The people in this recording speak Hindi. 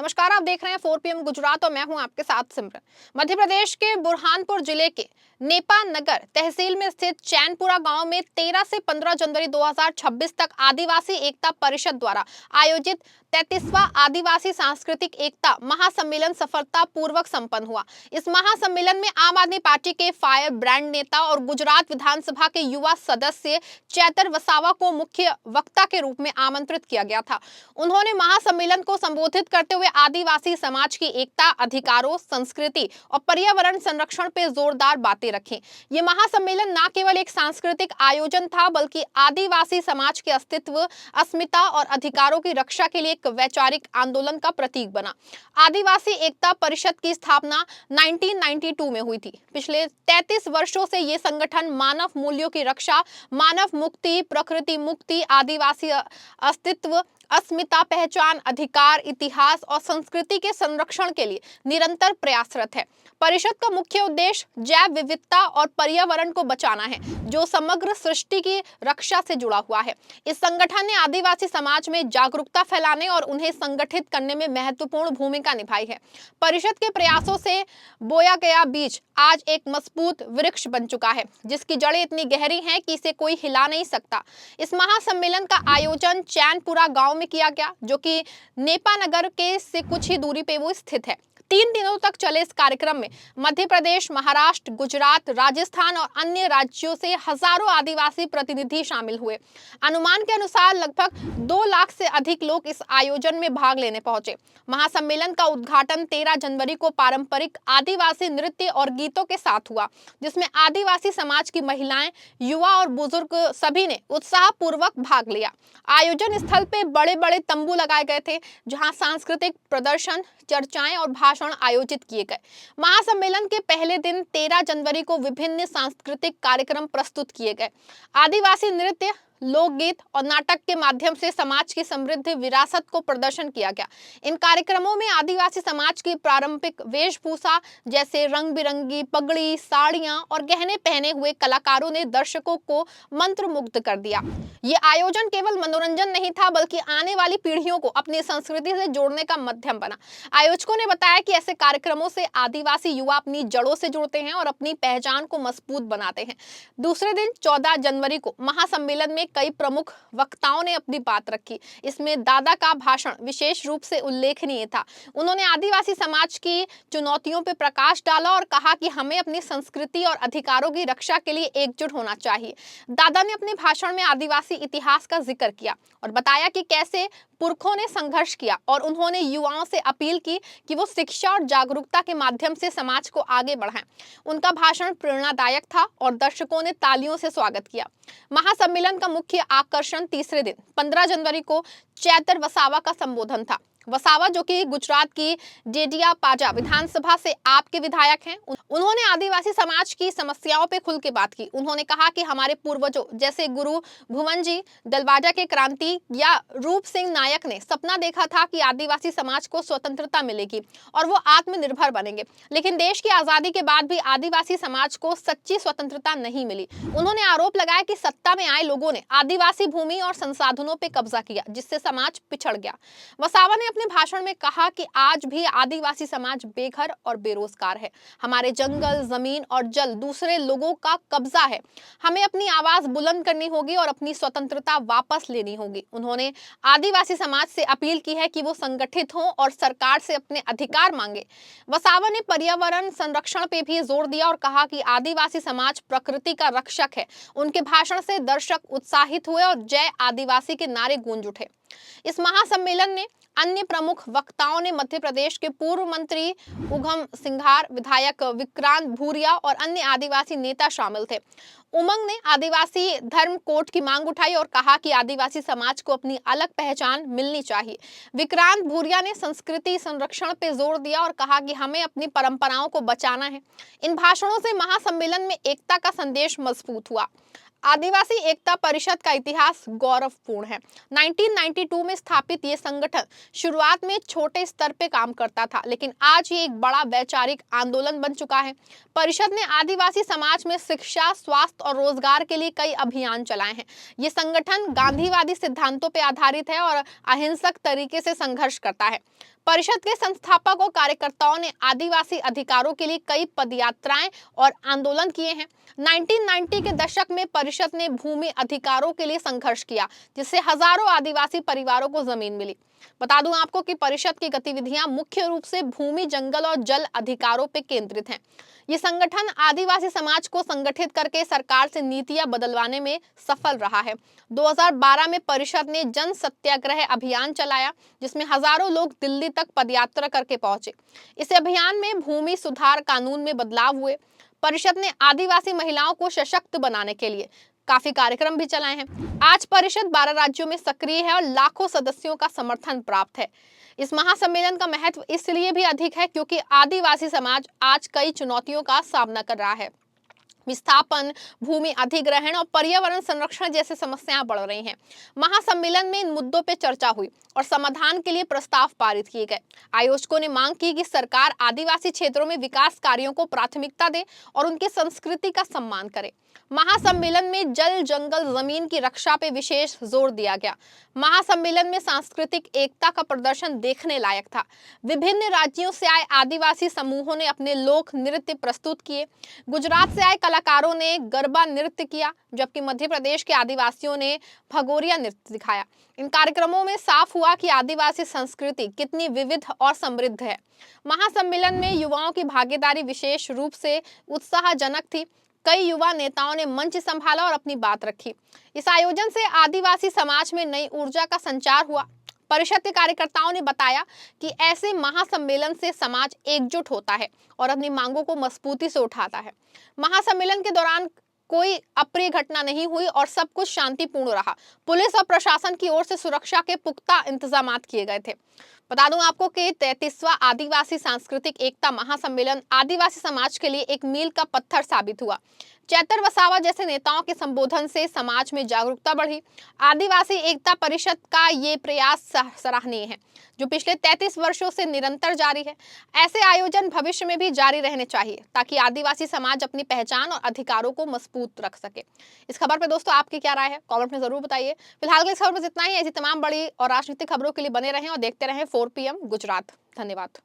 नमस्कार, आप देख रहे हैं 4 PM गुजरात और मैं हूं आपके साथ सिमरन। मध्य प्रदेश के बुरहानपुर जिले के नेपा नगर तहसील में स्थित चैनपुरा गांव में 13 से 15 जनवरी 2026 तक आदिवासी एकता परिषद द्वारा आयोजित 33वां आदिवासी सांस्कृतिक एकता महासम्मेलन सफलता पूर्वक संपन्न हुआ। इस महासम्मेलन में आम आदमी पार्टी के फायर ब्रांड नेता और गुजरात विधानसभा के युवा सदस्य चैतर वसावा को मुख्य वक्ता के रूप में आमंत्रित किया गया था। उन्होंने महासम्मेलन को संबोधित करते हुए आदिवासी समाज की एकता, अधिकारों, संस्कृति और पर्यावरण संरक्षण पर जोरदार बातें रखी। ये महासम्मेलन न केवल एक सांस्कृतिक आयोजन था बल्कि आदिवासी समाज के अस्तित्व, अस्मिता और अधिकारों की रक्षा के लिए एक वैचारिक आंदोलन का प्रतीक बना। आदिवासी एकता परिषद की स्थापना 1992 में हुई थी। पिछले 33 वर्षों से ये संगठन मानव मूल्यों की रक्षा, मानव मुक्ति, प्रकृति मुक्ति, आदिवासी अस्तित्व, अस्मिता, पहचान, अधिकार, इतिहास और संस्कृति के संरक्षण के लिए निरंतर प्रयासरत है। परिषद का मुख्य उद्देश्य जैव विविधता और पर्यावरण को बचाना है, जो समग्र सृष्टि की रक्षा से जुड़ा हुआ है। इस संगठन ने आदिवासी समाज में जागरूकता फैलाने और उन्हें संगठित करने में महत्वपूर्ण भूमिका निभाई है। परिषद के प्रयासों से बोया गया बीज आज एक मजबूत वृक्ष बन चुका है, जिसकी जड़ें इतनी गहरी हैं कि इसे कोई हिला नहीं सकता। इस महासम्मेलन का आयोजन चैनपुरा गांव में किया गया, जो कि नेपा नगर के से कुछ ही दूरी पे वो स्थित है। 3 दिनों तक चले इस कार्यक्रम में मध्य प्रदेश, महाराष्ट्र, गुजरात, राजस्थान और अन्य राज्यों से हजारों आदिवासी प्रतिनिधि शामिल हुए। अनुमान के अनुसार लगभग 2 लाख से अधिक लोग इस आयोजन में भाग लेने पहुंचे। महासम्मेलन का उद्घाटन 13 जनवरी को पारंपरिक आदिवासी नृत्य और गीतों के साथ हुआ, जिसमें आदिवासी समाज की महिलाएं, युवा और बुजुर्ग सभी ने उत्साहपूर्वक भाग लिया। आयोजन स्थल पे बड़े-बड़े तंबू लगाए गए थे, जहां सांस्कृतिक प्रदर्शन, चर्चाएं और भाषण आयोजित किए गए। महासम्मेलन के पहले दिन 13 जनवरी को विभिन्न सांस्कृतिक कार्यक्रम प्रस्तुत किए गए। आदिवासी नृत्य, लोकगीत और नाटक के माध्यम से समाज की समृद्ध विरासत को प्रदर्शन किया गया। इन कार्यक्रमों में आदिवासी समाज की पारंपरिक वेशभूषा जैसे रंग बिरंगी पगड़ी, साड़ियां और गहने पहने हुए कलाकारों ने दर्शकों को मंत्रमुग्ध कर दिया। ये आयोजन केवल मनोरंजन नहीं था बल्कि आने वाली पीढ़ियों को अपनी संस्कृति से जोड़ने का माध्यम बना। आयोजकों ने बताया कि ऐसे कार्यक्रमों से आदिवासी युवा अपनी जड़ों से जुड़ते हैं और अपनी पहचान को मजबूत बनाते हैं। दूसरे दिन 14 जनवरी को महासम्मेलन में कई प्रमुख वक्ताओं ने अपनी बात रखी। इसमें दादा का भाषण विशेष रूप से उल्लेखनीय था। उन्होंने आदिवासी समाज की चुनौतियों पर प्रकाश डाला और कहा कि हमें अपनी संस्कृति और अधिकारों की रक्षा के लिए एकजुट होना चाहिए। दादा ने अपने भाषण में आदिवासी इतिहास का जिक्र किया और बताया कि कैसे पुरखों ने संघर्ष किया, और उन्होंने युवाओं से अपील की कि वो शिक्षा और जागरूकता के माध्यम से समाज को आगे बढ़ाएं। उनका भाषण प्रेरणादायक था और दर्शकों ने तालियों से स्वागत किया। महासम्मेलन का मुख्य आकर्षण तीसरे दिन 15 जनवरी को चैतर वसावा का संबोधन था। वसावा, जो कि गुजरात की डेडियापाड़ा विधानसभा से आपके विधायक हैं, उन्होंने आदिवासी समाज की समस्याओं पे खुल के बात की। उन्होंने कहा कि हमारे पूर्वजों जैसे गुरु भुवनजी दलवाजा के क्रांति या रूप सिंह नायक ने सपना देखा था कि आदिवासी समाज को स्वतंत्रता मिलेगी और वो आत्मनिर्भर बनेंगे, लेकिन देश की आजादी के बाद भी आदिवासी समाज को सच्ची स्वतंत्रता नहीं मिली। उन्होंने आरोप लगाया कि सत्ता में आए लोगों ने आदिवासी भूमि और संसाधनों पर कब्जा किया, जिससे समाज पिछड़ गया। वसावा ने अपने भाषण में कहा कि आज भी आदिवासी समाज बेघर और बेरोजगार है। हमारे जंगल, जमीन और जल दूसरे लोगों का कब्जा है। हमें अपनी आवाज बुलंद करनी होगी और अपनी स्वतंत्रता वापस लेनी होगी। उन्होंने आदिवासी समाज से अपील की है कि वो संगठित हों और सरकार से अपने अधिकार मांगे। वसावा ने पर्यावरण संरक्षण पे भी जोर दिया और कहा कि आदिवासी समाज प्रकृति का रक्षक है। उनके भाषण से दर्शक उत्साहित हुए और जय आदिवासी के नारे गूंज उठे। इस महासम्मेलन में अन्य प्रमुख वक्ताओं ने मध्य प्रदेश के पूर्व मंत्री उघम सिंघार, विधायक विक्रांत भूरिया और अन्य आदिवासी नेता शामिल थे। उमंग ने आदिवासी धर्म कोड की मांग उठाई और कहा कि आदिवासी समाज को अपनी अलग पहचान मिलनी चाहिए। विक्रांत भूरिया ने संस्कृति संरक्षण पर जोर दिया और कहा कि हमें अपनी परंपराओं को बचाना है। इन भाषणों से महासम्मेलन में एकता का संदेश मजबूत हुआ। आदिवासी एकता परिषद का इतिहास गौरवपूर्ण है। 1992 में स्थापित ये संगठन शुरुआत में छोटे स्तर पे काम करता था, लेकिन आज ये एक बड़ा वैचारिक आंदोलन बन चुका है। परिषद ने आदिवासी समाज में शिक्षा, स्वास्थ्य और रोजगार के लिए कई अभियान चलाए हैं। ये संगठन गांधीवादी सिद्धांतों पर आधारित है और अहिंसक तरीके से संघर्ष करता है। परिषद के संस्थापक और कार्यकर्ताओं ने आदिवासी अधिकारों के लिए कई पदयात्राएं और आंदोलन किए हैं। 1990 के दशक में परिषद ने भूमि अधिकारों के लिए संघर्ष किया, जिससे हजारों आदिवासी परिवारों को जमीन मिली। बता दूं आपको कि परिषद की गतिविधियां मुख्य रूप से भूमि, जंगल और जल अधिकारों पर केंद्रित हैं। ये संगठन आदिवासी समाज को संगठित करके सरकार से नीतियां बदलवाने में सफल रहा है। 2012 में परिषद ने जन सत्याग्रह अभियान चलाया, जिसमें हजारों लोग दिल्ली तक पदयात्रा करके पहुंचे। इस अभियान में भूमि सुधार कानून में बदलाव हुए। परिषद ने आदिवासी महिलाओं को सशक्त बनाने के लिए काफी कार्यक्रम भी चलाए हैं। आज परिषद 12 राज्यों में सक्रिय है और लाखों सदस्यों का समर्थन प्राप्त है। इस महासम्मेलन का महत्व इसलिए भी अधिक है क्योंकि आदिवासी समाज आज कई चुनौतियों का सामना कर रहा है। विस्थापन, भूमि अधिग्रहण और पर्यावरण संरक्षण जैसी समस्याएं बढ़ रही हैं। महासम्मेलन में इन मुद्दों पर चर्चा हुई और समाधान के लिए प्रस्ताव पारित किए गए। आयोजकों ने मांग की कि सरकार आदिवासी क्षेत्रों में विकास कार्यों को प्राथमिकता दे और उनकी संस्कृति का सम्मान करे। महासम्मेलन में जल, जंगल, जमीन की रक्षा पे विशेष जोर दिया गया। महासम्मेलन में सांस्कृतिक एकता का प्रदर्शन देखने लायक था। विभिन्न राज्यों से आए आदिवासी समूहों ने अपने लोक नृत्य प्रस्तुत किए। गुजरात से आए कलाकारों ने गरबा नृत्य किया, जबकि मध्य प्रदेश के आदिवासियों ने भगोरिया नृत्य दिखाया। इन कार्यक्रमों में साफ हुआ कि आदिवासी संस्कृति कितनी विविध और समृद्ध है। महासम्मेलन में युवाओं की भागीदारी विशेष रूप से उत्साहजनक थी। कई युवा नेताओं ने मंच संभाला और अपनी बात रखी। इस आयोजन से आदिवासी समाज में नई ऊर्जा का संचार हुआ। परिषद के कार्यकर्ताओं ने बताया कि ऐसे महासम्मेलन से समाज एकजुट होता है और अपनी मांगों को मजबूती से उठाता है। महासम्मेलन के दौरान कोई अप्रिय घटना नहीं हुई और सब कुछ शांतिपूर्ण रहा। पुलिस और प्रशासन की ओर से सुरक्षा के पुख्ता इंतजाम किए गए थे। बता दूं आपको कि 33वां आदिवासी सांस्कृतिक एकता महासम्मेलन आदिवासी समाज के लिए एक मील का पत्थर साबित हुआ। चैतर वसावा जैसे नेताओं के संबोधन से समाज में जागरूकता बढ़ी। आदिवासी एकता परिषद का ये प्रयास सराहनीय है, जो पिछले 33 वर्षों से निरंतर जारी है। ऐसे आयोजन भविष्य में भी जारी रहने चाहिए ताकि आदिवासी समाज अपनी पहचान और अधिकारों को मजबूत रख सके। इस खबर पर दोस्तों आपकी क्या राय है, कमेंट में जरूर बताइए। फिलहाल के इस खबर में इतना ही। ऐसी तमाम बड़ी और राजनीतिक खबरों के लिए बने रहें और देखते रहें 4 PM गुजरात। धन्यवाद।